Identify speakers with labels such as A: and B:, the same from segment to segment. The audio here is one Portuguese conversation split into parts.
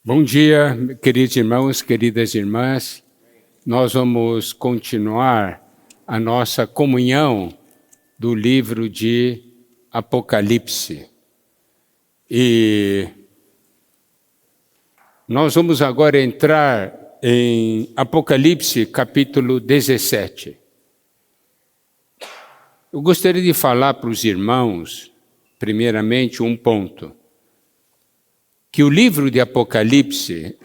A: Bom dia, queridos irmãos, queridas irmãs. Nós vamos continuar a nossa comunhão do livro de Apocalipse. E nós vamos agora entrar em Apocalipse, capítulo 17. Eu gostaria de falar para os irmãos, primeiramente, um ponto. Que o livro de Apocalipse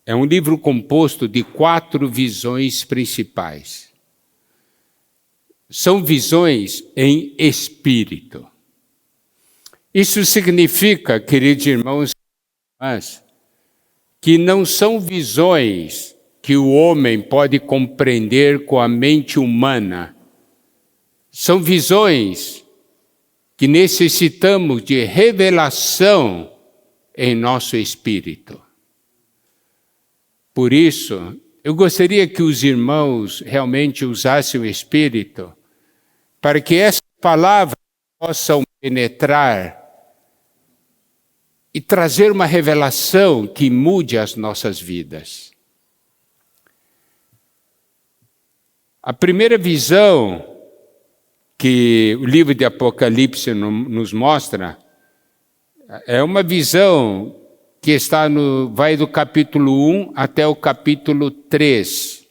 A: é um livro composto de 4 visões principais. São visões em espírito. Isso significa, queridos irmãos e irmãs, que não são visões que o homem pode compreender com a mente humana. São visões que necessitamos de revelação em nosso espírito. Por isso, eu gostaria que os irmãos realmente usassem o espírito para que essas palavras possam penetrar e trazer uma revelação que mude as nossas vidas. A primeira visão que o livro de Apocalipse nos mostra é uma visão que vai do capítulo 1 até o capítulo 3.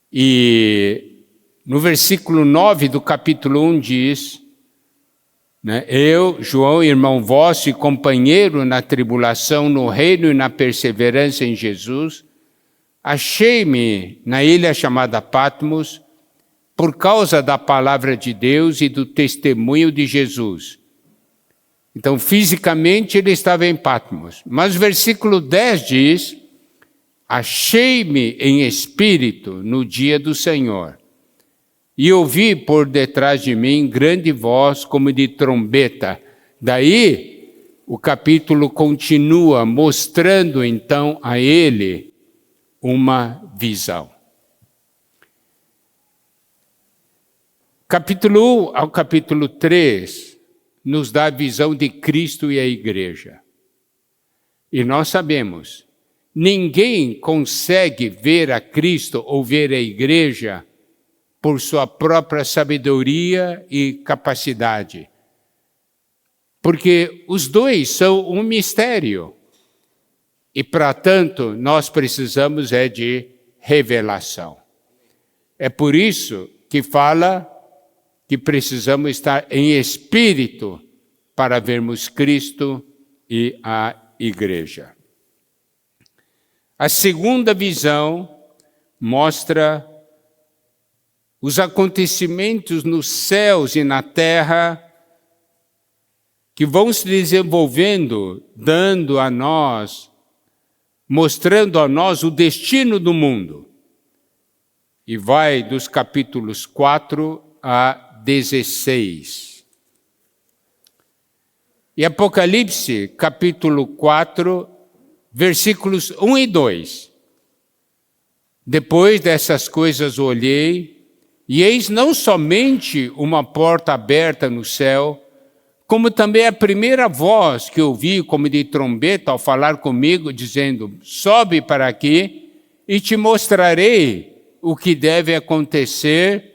A: E no versículo 9 do capítulo 1 diz, eu, João, irmão vosso e companheiro na tribulação, no reino e na perseverança em Jesus, achei-me na ilha chamada Patmos por causa da palavra de Deus e do testemunho de Jesus. Então, fisicamente, ele estava em Patmos. Mas o versículo 10 diz, achei-me em espírito no dia do Senhor. E ouvi por detrás de mim grande voz como de trombeta. Daí, o capítulo continua mostrando então a ele uma visão. Capítulo 1 ao capítulo 3 nos dá a visão de Cristo e a igreja. E nós sabemos, ninguém consegue ver a Cristo ou ver a igreja por sua própria sabedoria e capacidade. Porque os dois são um mistério. E, para tanto, nós precisamos de revelação. É por isso que fala que precisamos estar em espírito para vermos Cristo e a igreja. A segunda visão mostra os acontecimentos nos céus e na terra que vão se desenvolvendo, mostrando a nós o destino do mundo. E vai dos capítulos 4 a 16. E Apocalipse, capítulo 4, versículos 1 e 2. Depois dessas coisas olhei, e eis não somente uma porta aberta no céu, como também a primeira voz que ouvi como de trombeta ao falar comigo, dizendo, sobe para aqui e te mostrarei o que deve acontecer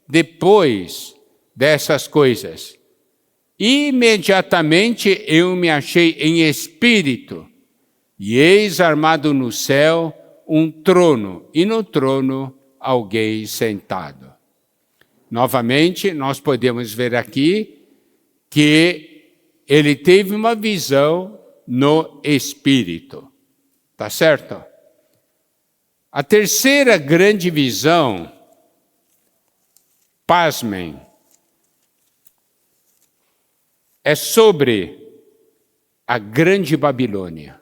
A: depois dessas coisas. Imediatamente eu me achei em espírito, e eis armado no céu um trono, e no trono alguém sentado. Novamente, nós podemos ver aqui que ele teve uma visão no espírito. Tá certo? A terceira grande visão, pasmem, é sobre a grande Babilônia.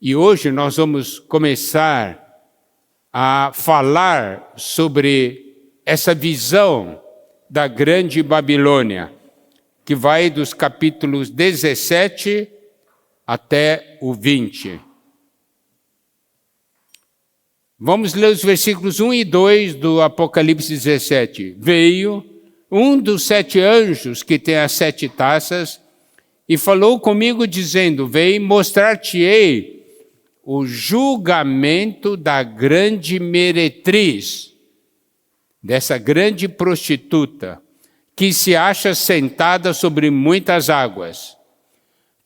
A: E hoje nós vamos começar a falar sobre essa visão da grande Babilônia, que vai dos capítulos 17 até o 20. Vamos ler os versículos 1 e 2 do Apocalipse 17. Veio um dos 7 anjos que tem as 7 taças e falou comigo dizendo, vem, mostrar-te-ei o julgamento da grande meretriz, dessa grande prostituta, que se acha sentada sobre muitas águas,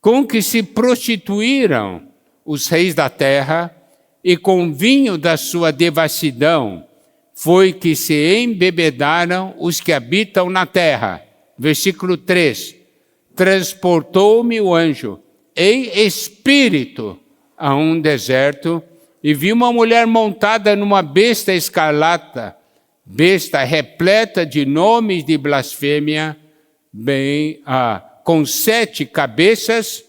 A: com que se prostituíram os reis da terra, e com vinho da sua devassidão foi que se embebedaram os que habitam na terra. Versículo 3. Transportou-me o anjo em espírito a um deserto, e vi uma mulher montada numa besta escarlata, besta repleta de nomes de blasfêmia, com 7 cabeças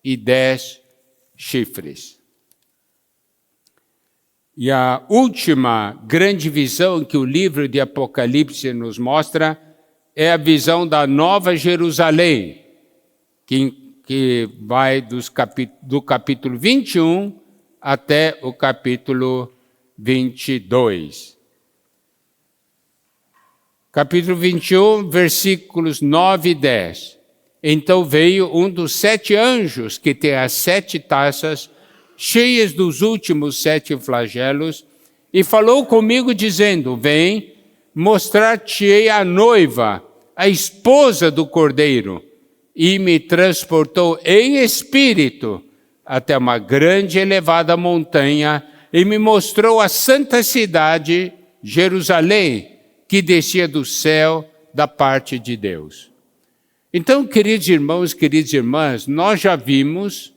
A: e 10 chifres. E a última grande visão que o livro de Apocalipse nos mostra é a visão da Nova Jerusalém, que vai do capítulo 21 até o capítulo 22. Capítulo 21, versículos 9 e 10. Então veio um dos 7 anjos que tem as 7 taças cheias dos últimos 7 flagelos, e falou comigo dizendo, vem, mostrar-te-ei a noiva, a esposa do Cordeiro, e me transportou em espírito até uma grande e elevada montanha, e me mostrou a santa cidade, Jerusalém, que descia do céu da parte de Deus. Então, queridos irmãos, queridas irmãs, nós já vimos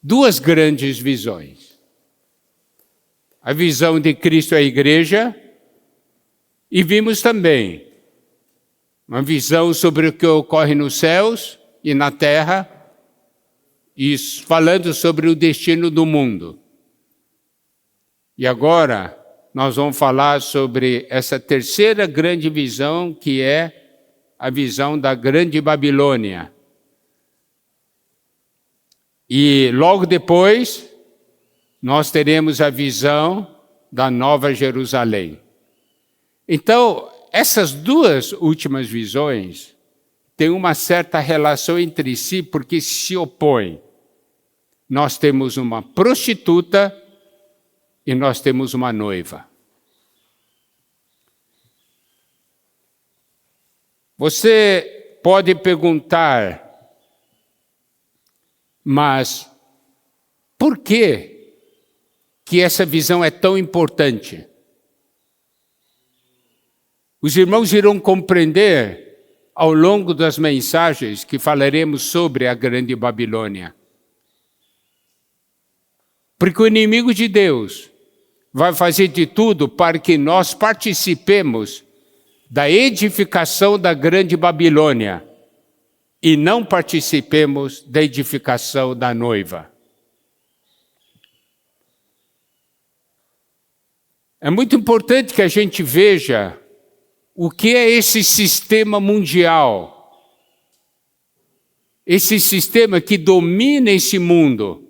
A: 2 grandes visões. A visão de Cristo à igreja, e vimos também uma visão sobre o que ocorre nos céus e na terra, e falando sobre o destino do mundo. E agora nós vamos falar sobre essa terceira grande visão, que é a visão da grande Babilônia. E logo depois, nós teremos a visão da Nova Jerusalém. Então, essas 2 últimas visões têm uma certa relação entre si, porque se opõem. Nós temos uma prostituta e nós temos uma noiva. Você pode perguntar, mas por que essa visão é tão importante? Os irmãos irão compreender ao longo das mensagens que falaremos sobre a grande Babilônia. Porque o inimigo de Deus vai fazer de tudo para que nós participemos da edificação da grande Babilônia e não participemos da edificação da noiva. É muito importante que a gente veja o que é esse sistema mundial, esse sistema que domina esse mundo,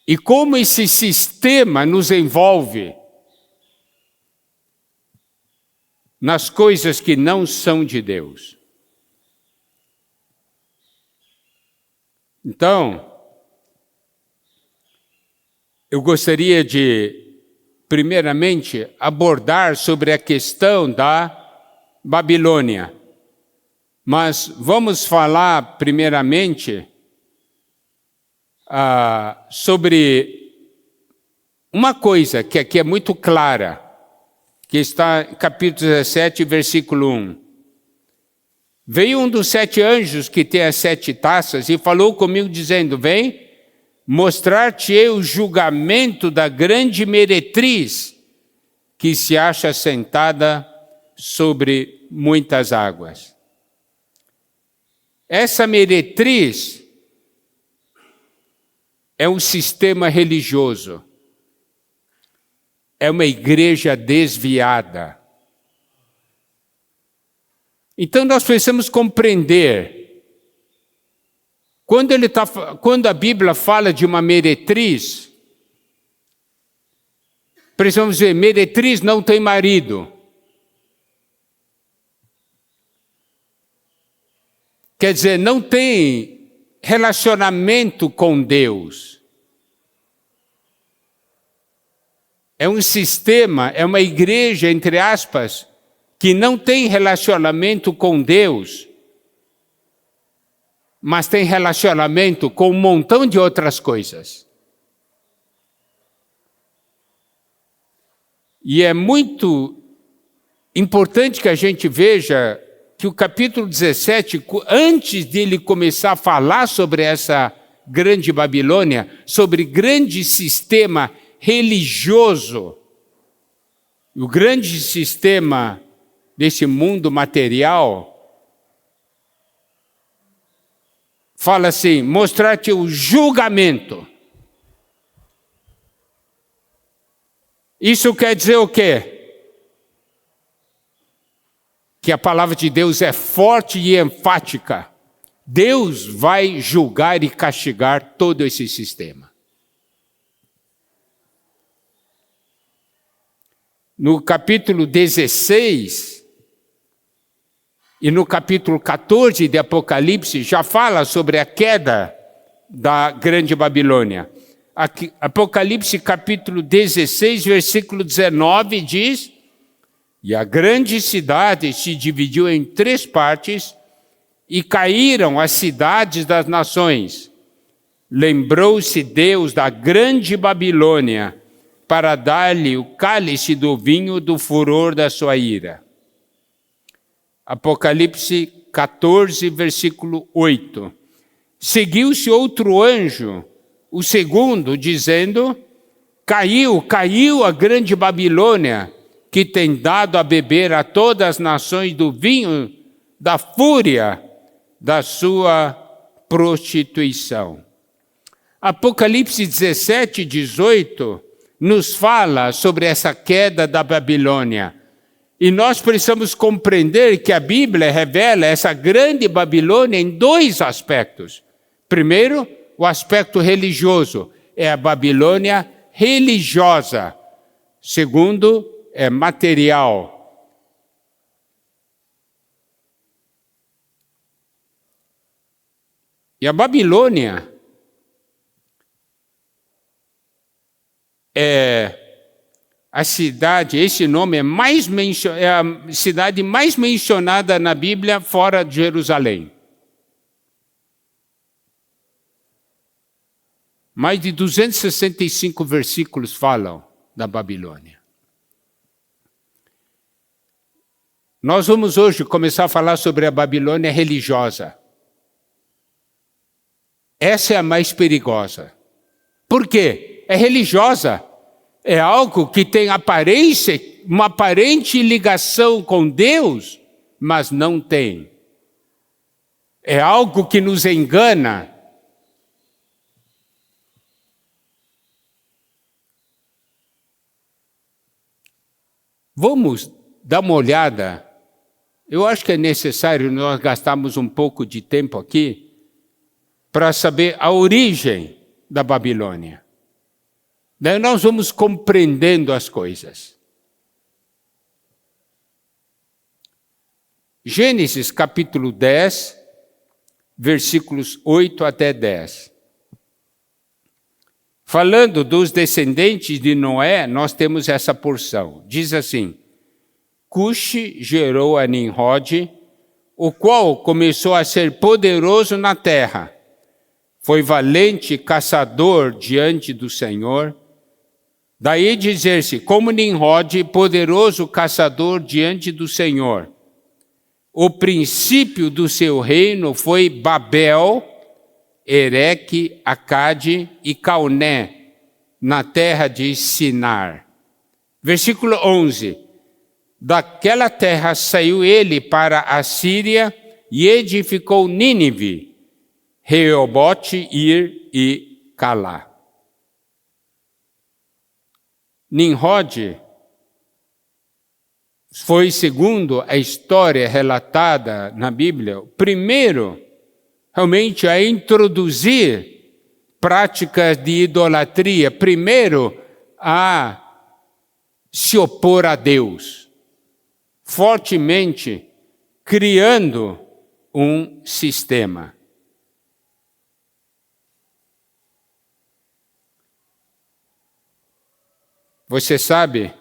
A: e como esse sistema nos envolve nas coisas que não são de Deus. Então, eu gostaria de, primeiramente, abordar sobre a questão da Babilônia. Mas vamos falar, primeiramente, sobre uma coisa que aqui é muito clara, que está em capítulo 17, versículo 1. Veio um dos 7 anjos que tem as 7 taças e falou comigo dizendo, vem, mostrar-te-ei o julgamento da grande meretriz que se acha sentada sobre muitas águas. Essa meretriz é um sistema religioso, é uma igreja desviada. Então nós precisamos compreender, quando a Bíblia fala de uma meretriz, precisamos dizer, meretriz não tem marido. Quer dizer, não tem relacionamento com Deus. É um sistema, é uma igreja, entre aspas, que não tem relacionamento com Deus, mas tem relacionamento com um montão de outras coisas. E é muito importante que a gente veja que o capítulo 17, antes dele começar a falar sobre essa grande Babilônia, sobre grande sistema religioso, o grande sistema desse mundo material, fala assim, mostrar-te o julgamento. Isso quer dizer o quê? Que a palavra de Deus é forte e enfática. Deus vai julgar e castigar todo esse sistema. No capítulo 16 e no capítulo 14 de Apocalipse já fala sobre a queda da grande Babilônia. Apocalipse capítulo 16, versículo 19 diz: e a grande cidade se dividiu em 3 partes, e caíram as cidades das nações. Lembrou-se Deus da grande Babilônia, para dar-lhe o cálice do vinho do furor da sua ira. Apocalipse 14, versículo 8. Seguiu-se outro anjo, o segundo, dizendo: caiu a grande Babilônia, que tem dado a beber a todas as nações do vinho da fúria da sua prostituição. Apocalipse 17, 18, nos fala sobre essa queda da Babilônia. E nós precisamos compreender que a Bíblia revela essa grande Babilônia em 2 aspectos. Primeiro, o aspecto religioso, é a Babilônia religiosa. Segundo, é material. E a Babilônia é a cidade, esse nome é a cidade mais mencionada na Bíblia fora de Jerusalém. Mais de 265 versículos falam da Babilônia. Nós vamos hoje começar a falar sobre a Babilônia religiosa. Essa é a mais perigosa. Por quê? É religiosa. É algo que tem aparência, uma aparente ligação com Deus, mas não tem. É algo que nos engana. Vamos dar uma olhada. Eu acho que é necessário nós gastarmos um pouco de tempo aqui para saber a origem da Babilônia. Daí nós vamos compreendendo as coisas. Gênesis capítulo 10, versículos 8 até 10. Falando dos descendentes de Noé, nós temos essa porção. Diz assim: Cuxi gerou a Nimrod, o qual começou a ser poderoso na terra. Foi valente caçador diante do Senhor. Daí dizer-se, como Nimrod, poderoso caçador diante do Senhor. O princípio do seu reino foi Babel, Ereque, Acade e Calné, na terra de Sinar. Versículo 11. Daquela terra saiu ele para a Síria e edificou Nínive, Reobote, Ir e Calá. Nimrod foi, segundo a história relatada na Bíblia, o primeiro realmente a introduzir práticas de idolatria, primeiro a se opor a Deus, fortemente criando um sistema. Você sabe,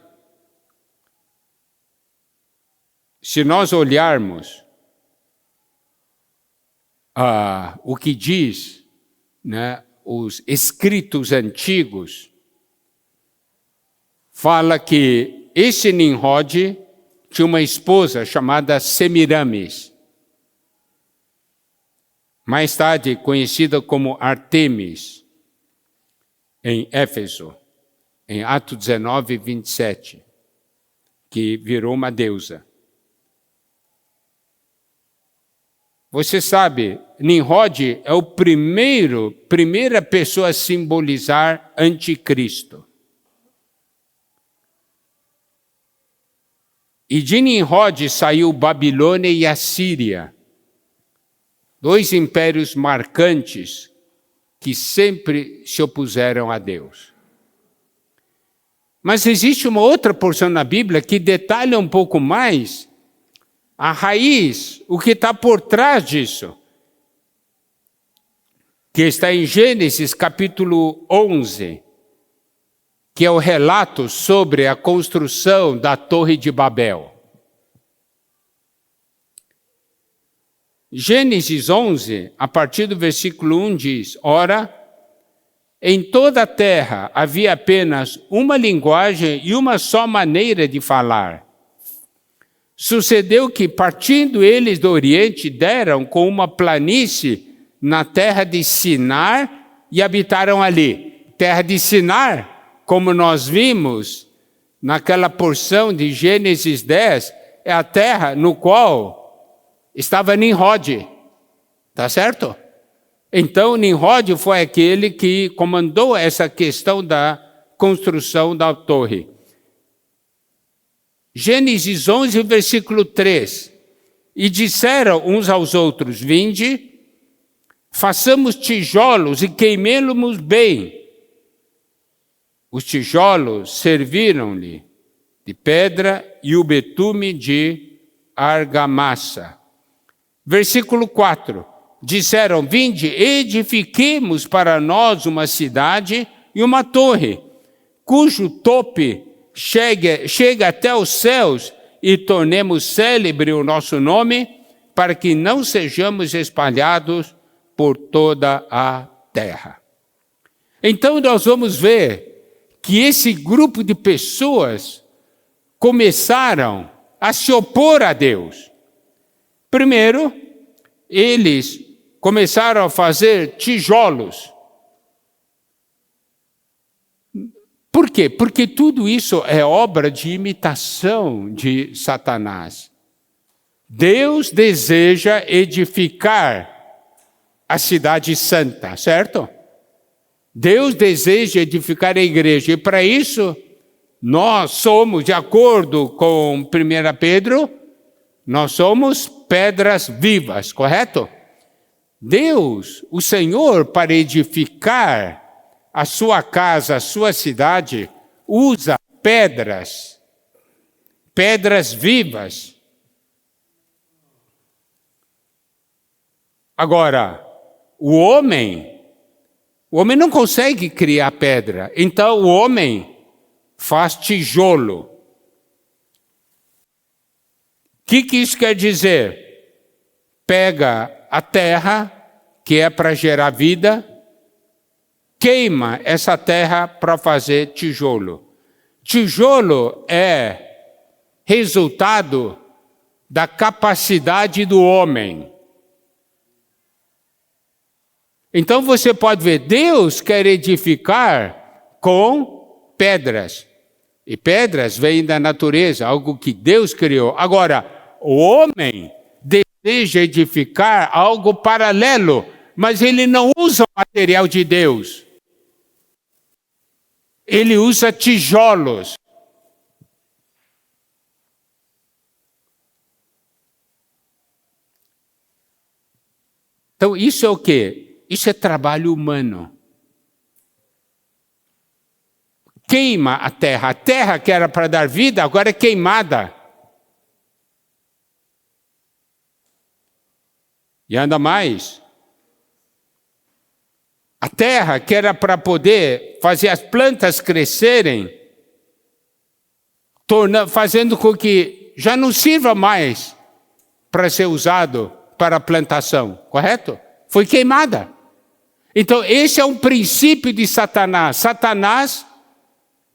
A: se nós olharmos o que diz, né, os escritos antigos, fala que esse Nimrod tinha uma esposa chamada Semiramis, mais tarde conhecida como Artemis, em Éfeso, em Atos 19, 27, que virou uma deusa. Você sabe, Nimrod é o primeira pessoa a simbolizar anticristo. E de Nimrod saiu Babilônia e Assíria, dois impérios marcantes que sempre se opuseram a Deus. Mas existe uma outra porção na Bíblia que detalha um pouco mais a raiz, o que está por trás disso, que está em Gênesis capítulo 11, que é o relato sobre a construção da Torre de Babel. Gênesis 11, a partir do versículo 1 diz: Ora, em toda a terra havia apenas uma linguagem e uma só maneira de falar. Sucedeu que, partindo eles do Oriente, deram com uma planície na terra de Sinar e habitaram ali. Terra de Sinar, como nós vimos naquela porção de Gênesis 10, é a terra no qual estava Nimrod. Tá certo? Então, Nimrod foi aquele que comandou essa questão da construção da torre. Gênesis 11, versículo 3. E disseram uns aos outros: Vinde, façamos tijolos e queimemo-los bem. Os tijolos serviram-lhe de pedra e o betume de argamassa. Versículo 4. Disseram: Vinde, edifiquemos para nós uma cidade e uma torre, cujo tope chega até os céus, e tornemos célebre o nosso nome, para que não sejamos espalhados por toda a terra. Então nós vamos ver que esse grupo de pessoas começaram a se opor a Deus. Primeiro, eles começaram a fazer tijolos. Por quê? Porque tudo isso é obra de imitação de Satanás. Deus deseja edificar a cidade santa, certo? Deus deseja edificar a igreja. E para isso, nós somos, de acordo com 1 Pedro, nós somos pedras vivas, correto? Deus, o Senhor, para edificar a sua casa, a sua cidade, usa pedras vivas. Agora, o homem não consegue criar pedra, então o homem faz tijolo. O que isso quer dizer? Pega a terra, que é para gerar vida, queima essa terra para fazer tijolo. Tijolo é resultado da capacidade do homem. Então você pode ver, Deus quer edificar com pedras. E pedras vêm da natureza, algo que Deus criou. Agora, o homem deseja edificar algo paralelo, mas ele não usa o material de Deus. Ele usa tijolos. Então, isso é o quê? Isso é trabalho humano. Queima a terra que era para dar vida, agora é queimada. E ainda mais, a terra que era para poder fazer as plantas crescerem, fazendo com que já não sirva mais para ser usado para a plantação, correto? Foi queimada. Então, esse é um princípio de Satanás. Satanás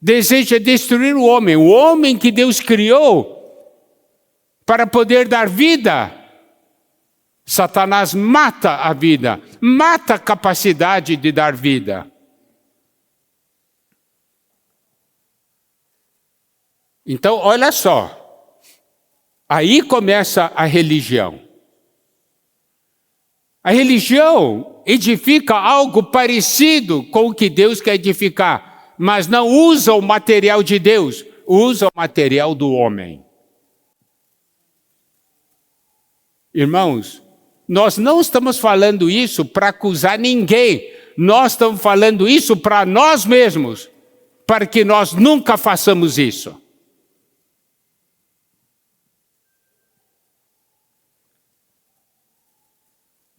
A: deseja destruir o homem que Deus criou para poder dar vida. Satanás mata a vida, mata a capacidade de dar vida. Então, olha só, aí começa a religião. A religião edifica algo parecido com o que Deus quer edificar, mas não usa o material de Deus, usa o material do homem. Irmãos, nós não estamos falando isso para acusar ninguém, nós estamos falando isso para nós mesmos, para que nós nunca façamos isso.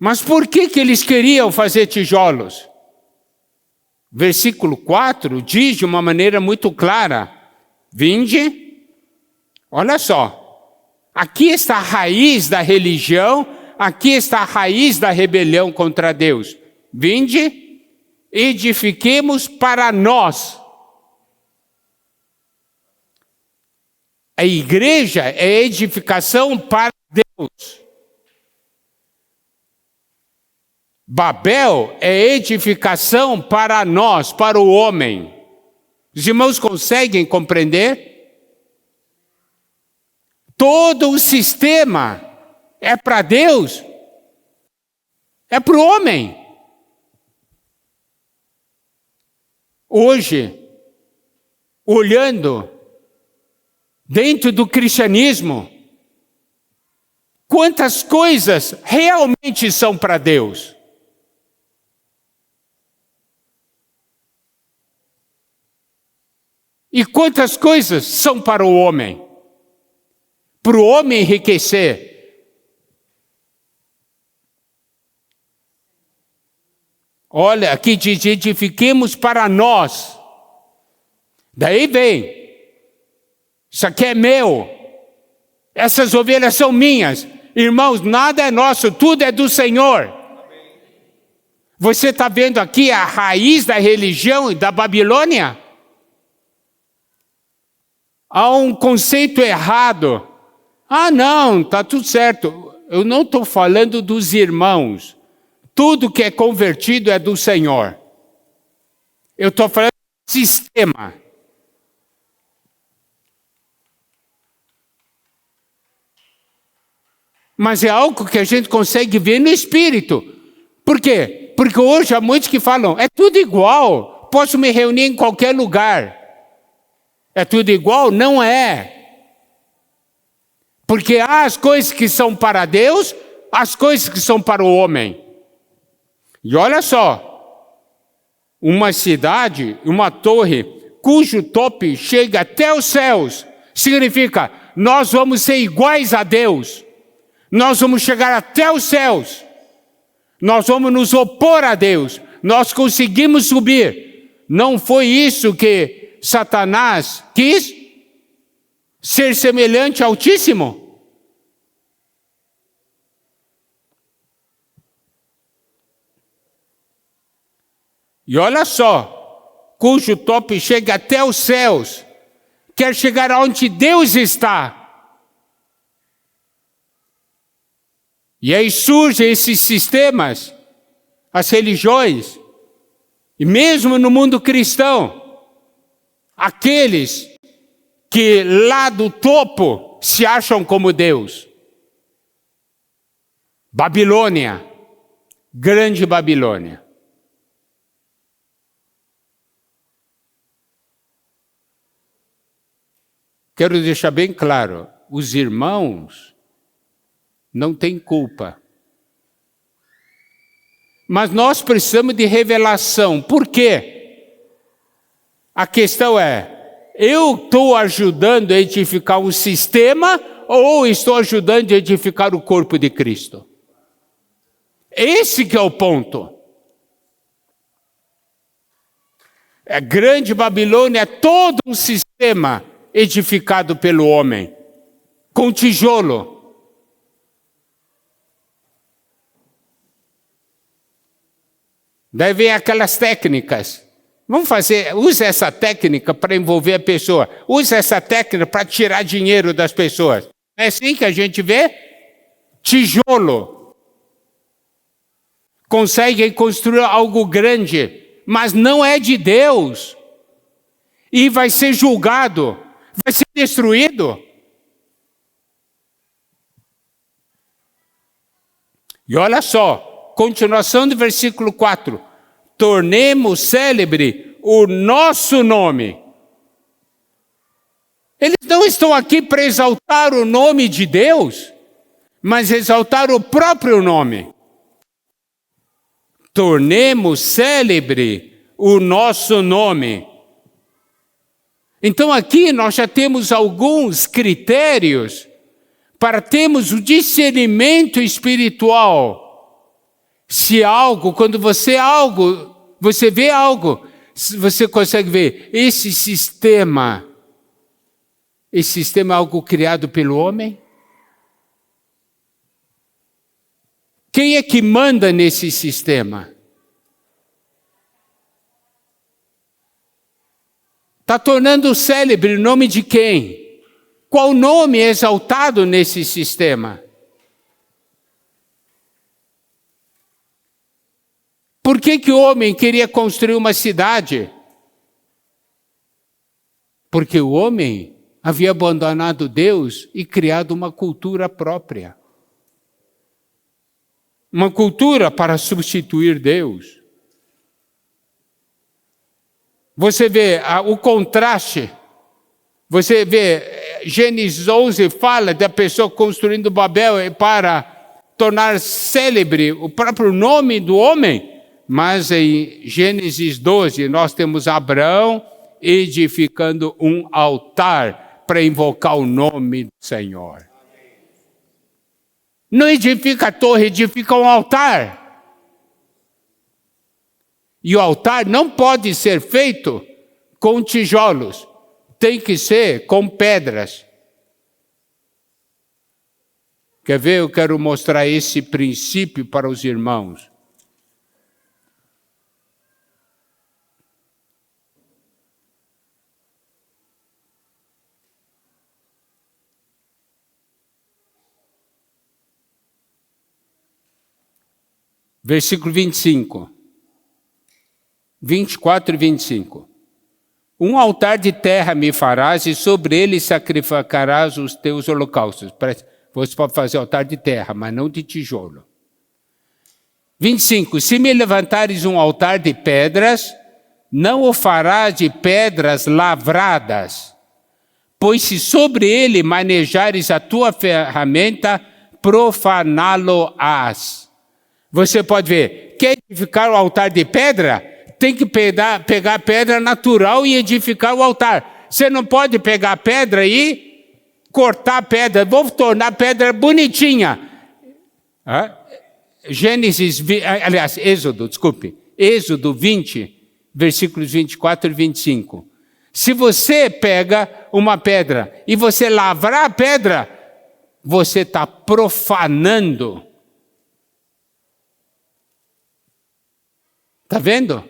A: Mas por que eles queriam fazer tijolos? Versículo 4 diz de uma maneira muito clara: vinde, olha só, aqui está a raiz da religião, aqui está a raiz da rebelião contra Deus. Vinde, edifiquemos para nós. A igreja é edificação para Deus. Babel é edificação para nós, para o homem. Os irmãos conseguem compreender? Todo o sistema é para Deus, é para o homem. Hoje, olhando dentro do cristianismo, quantas coisas realmente são para Deus? E quantas coisas são para o homem? Para o homem enriquecer. Olha, aqui diz: edifiquemos para nós. Daí vem: isso aqui é meu. Essas ovelhas são minhas. Irmãos, nada é nosso, tudo é do Senhor. Você está vendo aqui a raiz da religião da Babilônia? Há um conceito errado. Ah, não, está tudo certo. Eu não estou falando dos irmãos. Tudo que é convertido é do Senhor. Eu estou falando do sistema. Mas é algo que a gente consegue ver no espírito. Por quê? Porque hoje há muitos que falam: é tudo igual, posso me reunir em qualquer lugar. É tudo igual? Não é. Porque há as coisas que são para Deus, as coisas que são para o homem. E olha só, uma cidade, uma torre, cujo tope chega até os céus, significa: nós vamos ser iguais a Deus. Nós vamos chegar até os céus. Nós vamos nos opor a Deus. Nós conseguimos subir. Não foi isso que Satanás quis? Ser semelhante ao Altíssimo? E olha só, cujo tope chega até os céus, quer chegar aonde Deus está. E aí surgem esses sistemas, as religiões, e mesmo no mundo cristão, aqueles que lá do topo se acham como Deus. Babilônia, grande Babilônia. Quero deixar bem claro, os irmãos não têm culpa. Mas nós precisamos de revelação. Por quê? A questão é: eu estou ajudando a edificar um sistema ou estou ajudando a edificar o corpo de Cristo? Esse que é o ponto. A grande Babilônia é todo um sistema edificado pelo homem, com tijolo. Daí vem aquelas técnicas. Use essa técnica para envolver a pessoa. Use essa técnica para tirar dinheiro das pessoas. É assim que a gente vê? Tijolo. Conseguem construir algo grande, mas não é de Deus. E vai ser julgado, vai ser destruído. E olha só, continuação do versículo 4. Tornemos célebre o nosso nome. Eles não estão aqui para exaltar o nome de Deus, mas exaltar o próprio nome. Tornemos célebre o nosso nome. Então aqui nós já temos alguns critérios para termos o discernimento espiritual. Se algo, quando você vê algo, você consegue ver, esse sistema é algo criado pelo homem? Quem é que manda nesse sistema? Está tornando célebre o nome de quem? Qual nome é exaltado nesse sistema? Por que o homem queria construir uma cidade? Porque o homem havia abandonado Deus e criado uma cultura própria. Uma cultura para substituir Deus. Você vê o contraste. Você vê, Gênesis 11 fala da pessoa construindo Babel para tornar célebre o próprio nome do homem. Mas em Gênesis 12 nós temos Abraão edificando um altar para invocar o nome do Senhor. Não edifica a torre, edifica um altar. E o altar não pode ser feito com tijolos, tem que ser com pedras. Quer ver? Eu quero mostrar esse princípio para os irmãos. Versículo 25, 24 e 25. Um altar de terra me farás e sobre ele sacrificarás os teus holocaustos. Você pode fazer altar de terra, mas não de tijolo. 25. Se me levantares um altar de pedras, não o farás de pedras lavradas, pois se sobre ele manejares a tua ferramenta, profaná-lo-ás. Você pode ver, quer edificar o altar de pedra? Tem que pegar pedra natural e edificar o altar. Você não pode pegar pedra e cortar a pedra. Vou tornar a pedra bonitinha. Êxodo 20, versículos 24 e 25. Se você pega uma pedra e você lavrar a pedra, você está profanando. Está vendo?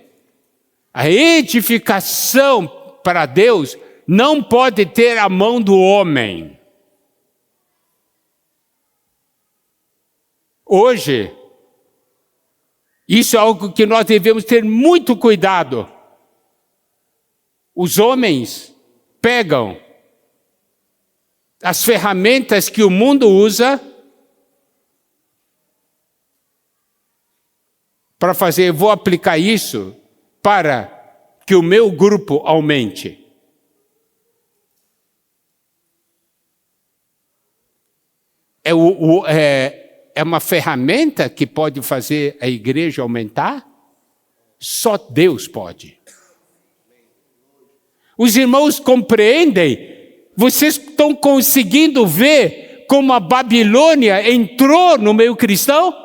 A: A edificação para Deus não pode ter a mão do homem. Hoje, isso é algo que nós devemos ter muito cuidado. Os homens pegam as ferramentas que o mundo usa para fazer, vou aplicar isso para que o meu grupo aumente. É uma ferramenta que pode fazer a igreja aumentar? Só Deus pode. Os irmãos compreendem? Vocês estão conseguindo ver como a Babilônia entrou no meio cristão?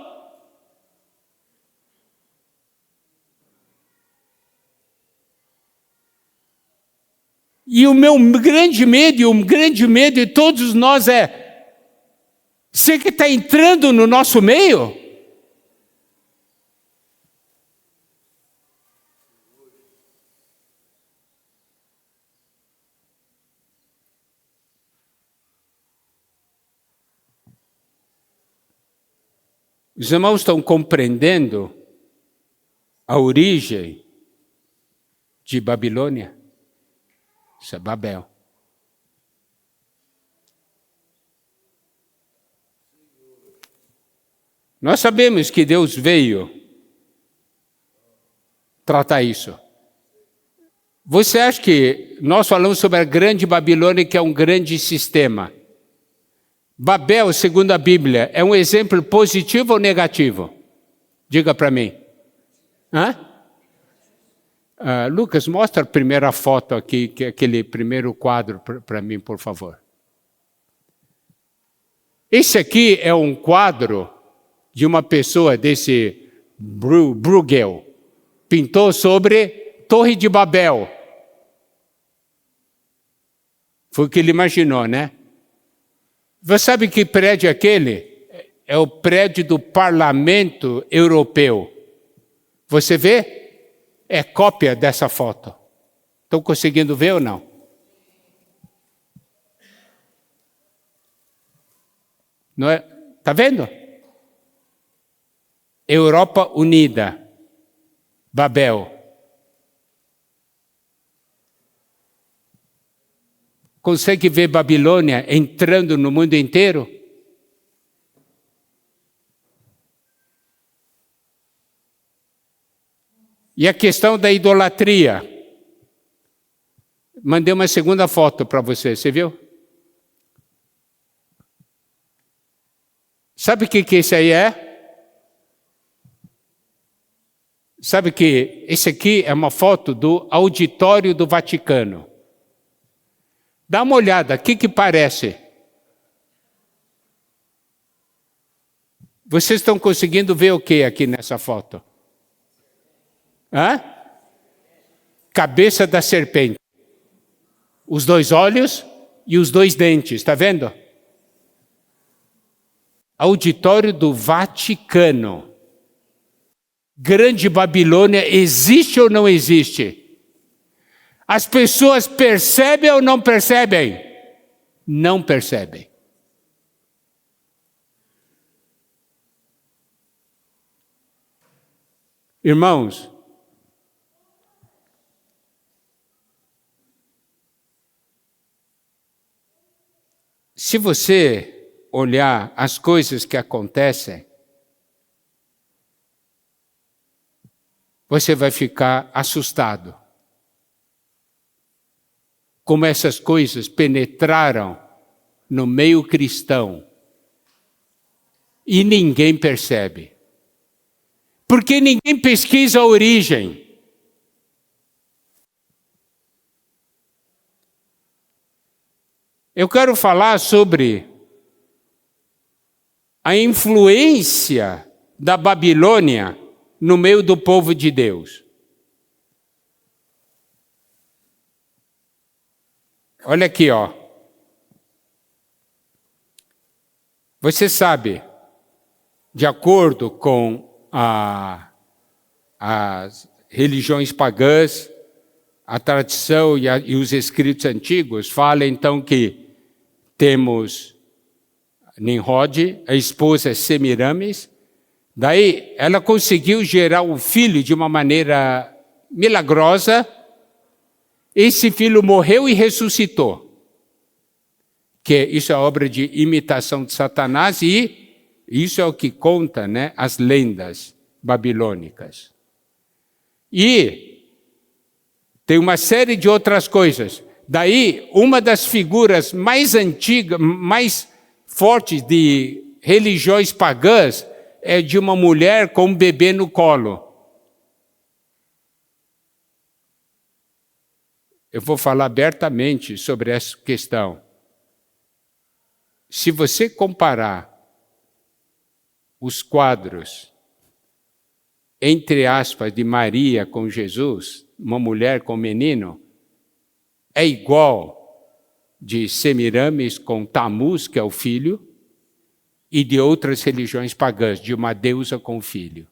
A: E o meu grande medo, e o grande medo de todos nós é: você que está entrando no nosso meio? Os irmãos estão compreendendo a origem de Babilônia? Isso é Babel. Nós sabemos que Deus veio tratar isso. Você acha que nós falamos sobre a grande Babilônia, que é um grande sistema? Babel, segundo a Bíblia, é um exemplo positivo ou negativo? Diga para mim. Lucas, mostra a primeira foto aqui, que é aquele primeiro quadro para mim, por favor. Esse aqui é um quadro de uma pessoa desse Bruegel. Pintou sobre Torre de Babel. Foi o que ele imaginou, né? Você sabe que prédio é aquele? É o prédio do Parlamento Europeu. Você vê? É cópia dessa foto. Estão conseguindo ver ou não? Não é? Tá vendo? Europa Unida. Babel. Consegue ver Babilônia entrando no mundo inteiro? E a questão da idolatria. Mandei uma segunda foto para você viu? Sabe o que isso aí é? Sabe que esse aqui é uma foto do auditório do Vaticano. Dá uma olhada, o que parece? Vocês estão conseguindo ver o que aqui nessa foto? Cabeça da serpente. Os 2 olhos e os 2 dentes, está vendo? Auditório do Vaticano. Grande Babilônia existe ou não existe? As pessoas percebem ou não percebem? Não percebem. Irmãos, se você olhar as coisas que acontecem, você vai ficar assustado. Como essas coisas penetraram no meio cristão e ninguém percebe. Porque ninguém pesquisa a origem. Eu quero falar sobre a influência da Babilônia no meio do povo de Deus. Olha aqui, ó. Você sabe, de acordo com as religiões pagãs, a tradição e os escritos antigos, fala então que temos Nimrod, a esposa Semiramis, daí ela conseguiu gerar um filho de uma maneira milagrosa. Esse filho morreu e ressuscitou. Que isso é obra de imitação de Satanás e isso é o que conta, né, as lendas babilônicas. E tem uma série de outras coisas. Daí, uma das figuras mais antigas, mais fortes de religiões pagãs é de uma mulher com um bebê no colo. Eu vou falar abertamente sobre essa questão. Se você comparar os quadros, entre aspas, de Maria com Jesus, uma mulher com um menino, é igual de Semiramis com Tammuz, que é o filho, e de outras religiões pagãs, de uma deusa com o filho.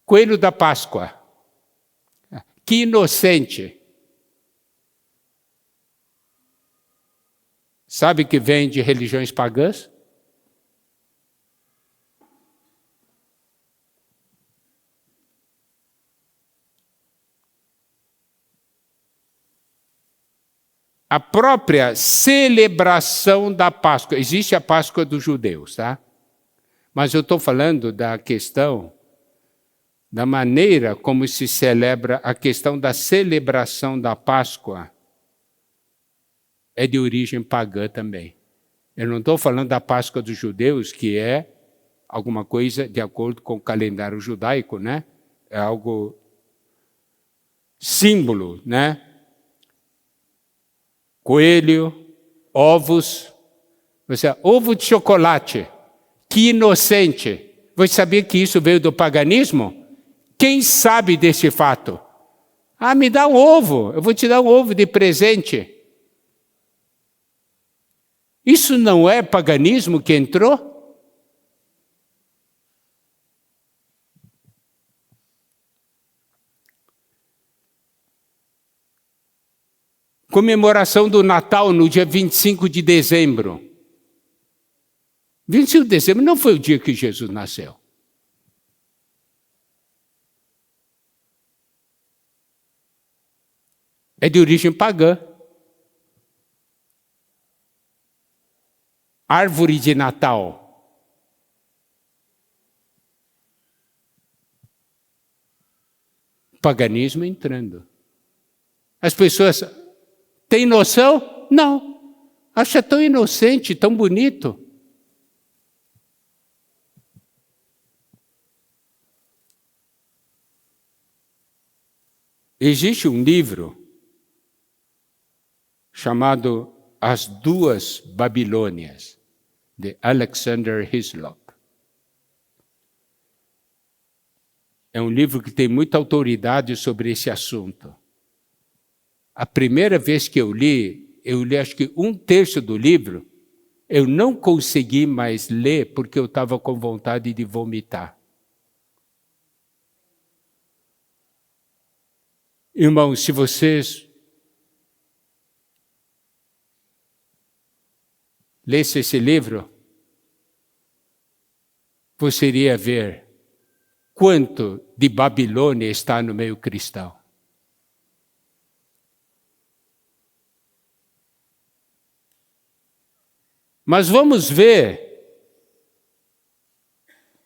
A: Coelho da Páscoa. Que inocente. Sabe que vem de religiões pagãs? A própria celebração da Páscoa. Existe a Páscoa dos judeus, tá? Mas eu estou falando da questão, da maneira como se celebra a questão da celebração da Páscoa. É de origem pagã também. Eu não estou falando da Páscoa dos judeus, que é alguma coisa de acordo com o calendário judaico, né? É algo símbolo, né? Coelho, ovos, ovo de chocolate, que inocente. Você sabia que isso veio do paganismo? Quem sabe desse fato? Me dá um ovo, eu vou te dar um ovo de presente. Isso não é paganismo que entrou? Comemoração do Natal no dia 25 de dezembro. 25 de dezembro não foi o dia que Jesus nasceu. É de origem pagã. Árvore de Natal. Paganismo entrando. As pessoas têm noção? Não. Acha tão inocente, tão bonito. Existe um livro chamado As Duas Babilônias, de Alexander Hislop. É um livro que tem muita autoridade sobre esse assunto. A primeira vez que eu li acho que 1/3 do livro, eu não consegui mais ler porque eu estava com vontade de vomitar. Irmãos, se vocês lessem esse livro, você iria ver quanto de Babilônia está no meio cristão. Mas vamos ver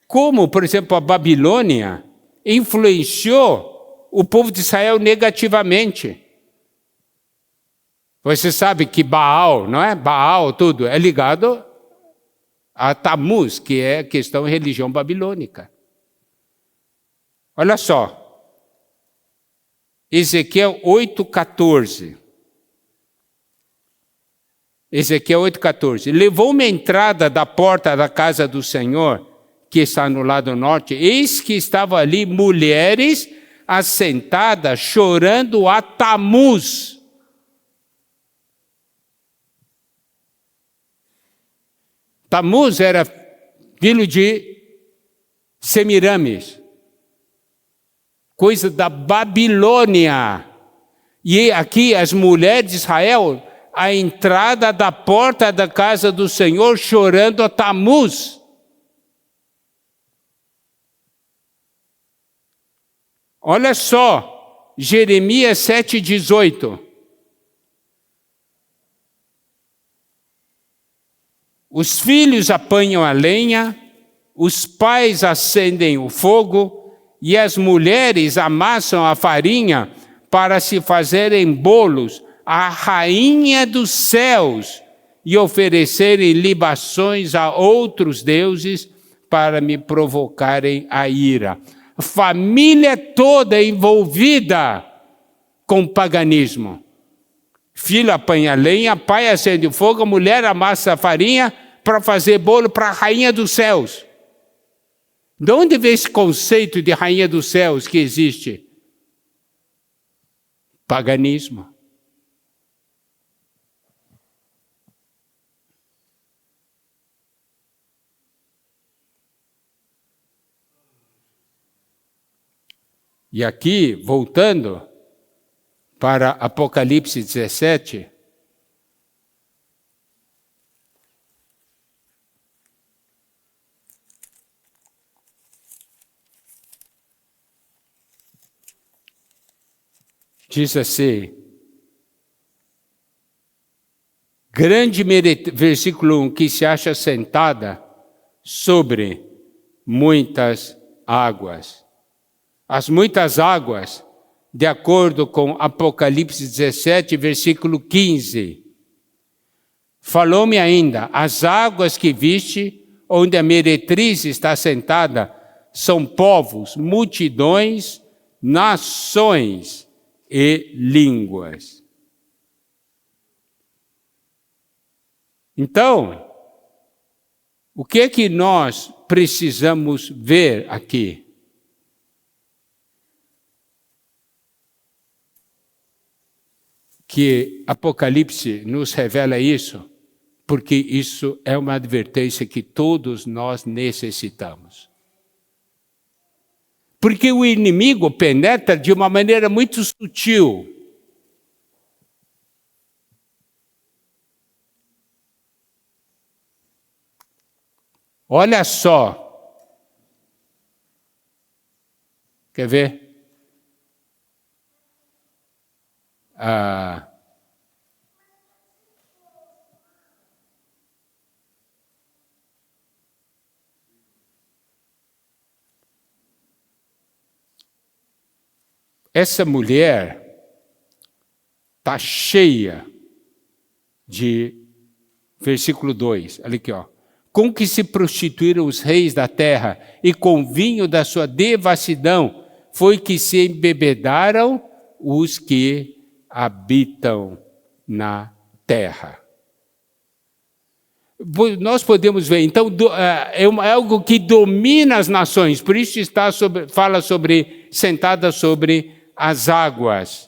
A: como, por exemplo, a Babilônia influenciou o povo de Israel negativamente. Você sabe que Baal, não é? Baal, tudo, é ligado a Tammuz, que é questão de religião babilônica. Olha só. Ezequiel 8,14. Ezequiel 8,14. Levou-me à entrada da porta da casa do Senhor, que está no lado norte, eis que estavam ali mulheres assentadas, chorando a Tammuz. Tammuz era filho de Semiramis, coisa da Babilônia. E aqui as mulheres de Israel, à entrada da porta da casa do Senhor, chorando a Tammuz. Olha só, Jeremias 7,18. Os filhos apanham a lenha, os pais acendem o fogo e as mulheres amassam a farinha para se fazerem bolos à rainha dos céus e oferecerem libações a outros deuses para me provocarem a ira. A família toda envolvida com paganismo. Filho apanha lenha, pai acende o fogo, a mulher amassa a farinha para fazer bolo para a rainha dos céus. De onde vem esse conceito de rainha dos céus que existe? Paganismo. E aqui, voltando para Apocalipse 17, diz assim, versículo 1, que se acha sentada sobre muitas águas. As muitas águas, de acordo com Apocalipse 17, versículo 15. Falou-me ainda, as águas que viste, onde a meretriz está sentada, são povos, multidões, nações e línguas. Então, o que é que nós precisamos ver aqui? Que Apocalipse nos revela isso, porque isso é uma advertência que todos nós necessitamos. Porque o inimigo penetra de uma maneira muito sutil. Olha só. Quer ver? Essa mulher está cheia de, versículo 2, olha aqui, ó. Com que se prostituíram os reis da terra, e com vinho da sua devassidão foi que se embebedaram os que habitam na terra. Nós podemos ver, então, é algo que domina as nações, por isso fala sobre, sentada sobre as águas.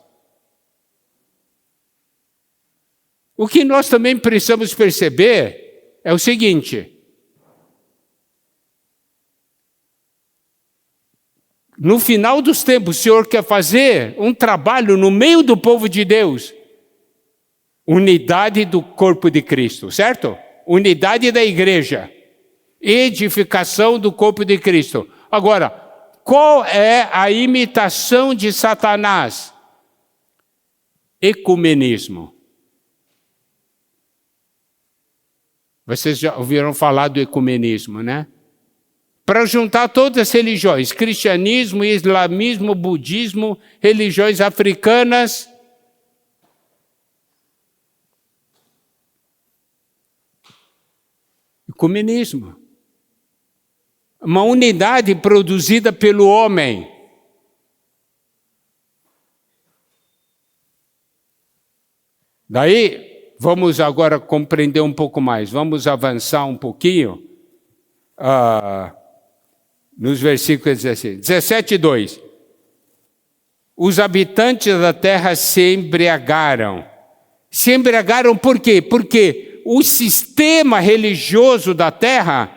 A: O que nós também precisamos perceber é o seguinte: no final dos tempos, o Senhor quer fazer um trabalho no meio do povo de Deus. Unidade do corpo de Cristo, certo? Unidade da igreja. Edificação do corpo de Cristo. Agora, qual é a imitação de Satanás? Ecumenismo. Vocês já ouviram falar do ecumenismo, né? Para juntar todas as religiões, cristianismo, islamismo, budismo, religiões africanas. Ecumenismo. Uma unidade produzida pelo homem. Daí, vamos agora compreender um pouco mais, vamos avançar um pouquinho. Nos versículos 17:2. Os habitantes da terra se embriagaram. Se embriagaram por quê? Porque o sistema religioso da terra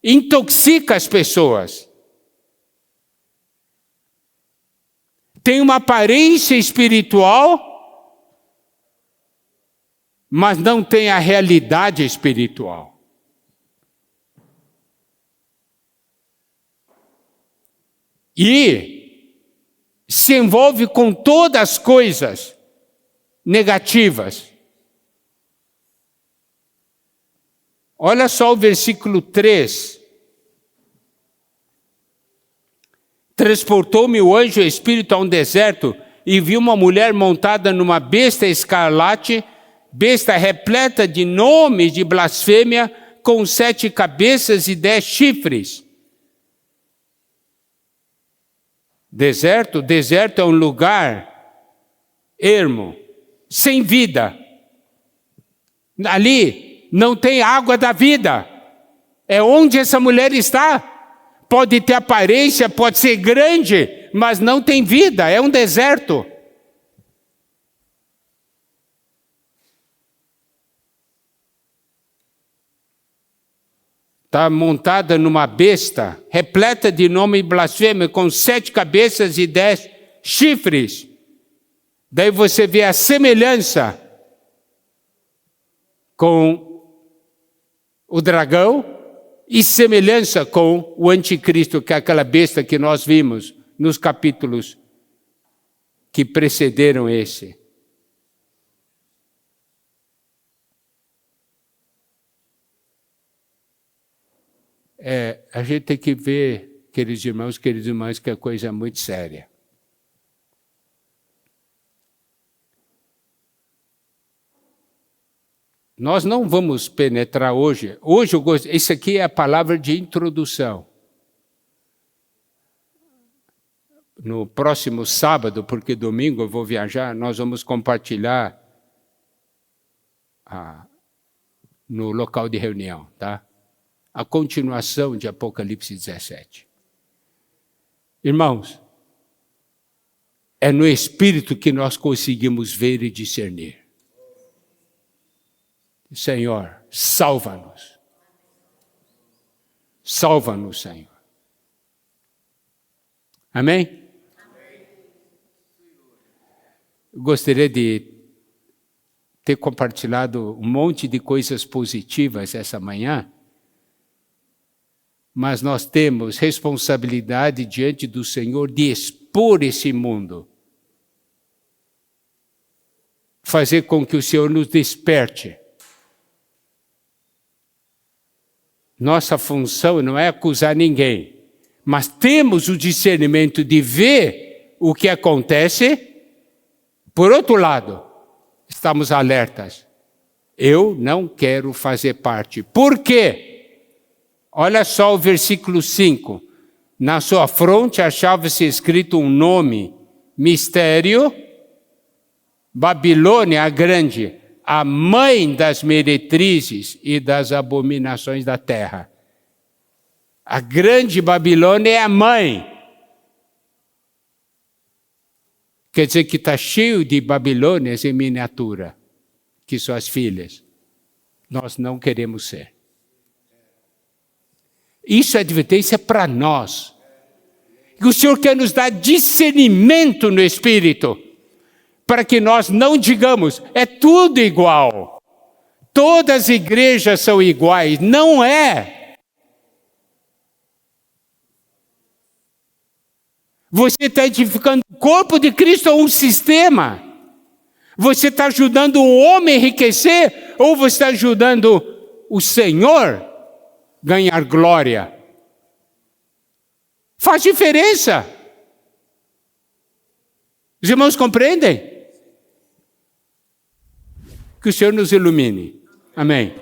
A: intoxica as pessoas. Tem uma aparência espiritual, mas não tem a realidade espiritual. E se envolve com todas as coisas negativas. Olha só o versículo 3. Transportou-me o anjo espírito a um deserto e vi uma mulher montada numa besta escarlate, besta repleta de nomes de blasfêmia, com 7 cabeças e 10 chifres. Deserto é um lugar ermo, sem vida. Ali não tem água da vida. É onde essa mulher está. Pode ter aparência, pode ser grande, mas não tem vida, é um deserto. Está montada numa besta, repleta de nome blasfemo, com 7 cabeças e 10 chifres. Daí você vê a semelhança com o dragão e semelhança com o anticristo, que é aquela besta que nós vimos nos capítulos que precederam esse. A gente tem que ver, queridos irmãos, que a coisa é muito séria. Nós não vamos penetrar hoje. Hoje, isso aqui é a palavra de introdução. No próximo sábado, porque domingo eu vou viajar, nós vamos compartilhar no local de reunião, tá? A continuação de Apocalipse 17. Irmãos, é no Espírito que nós conseguimos ver e discernir. Senhor, salva-nos. Salva-nos, Senhor. Amém? Eu gostaria de ter compartilhado um monte de coisas positivas essa manhã, mas nós temos responsabilidade diante do Senhor de expor esse mundo. Fazer com que o Senhor nos desperte. Nossa função não é acusar ninguém, mas temos o discernimento de ver o que acontece. Por outro lado, estamos alertas. Eu não quero fazer parte. Por quê? Olha só o versículo 5. Na sua fronte achava-se escrito um nome, mistério, Babilônia a Grande, a mãe das meretrizes e das abominações da terra. A grande Babilônia é a mãe. Quer dizer que está cheio de Babilônias em miniatura, que são as filhas. Nós não queremos ser. Isso é advertência para nós. E o Senhor quer nos dar discernimento no Espírito, para que nós não digamos, é tudo igual. Todas as igrejas são iguais. Não é. Você está edificando o corpo de Cristo a um sistema. Você está ajudando o homem a enriquecer ou você está ajudando o Senhor a ganhar glória? Faz diferença. Os irmãos compreendem? Que o Senhor nos ilumine. Amém.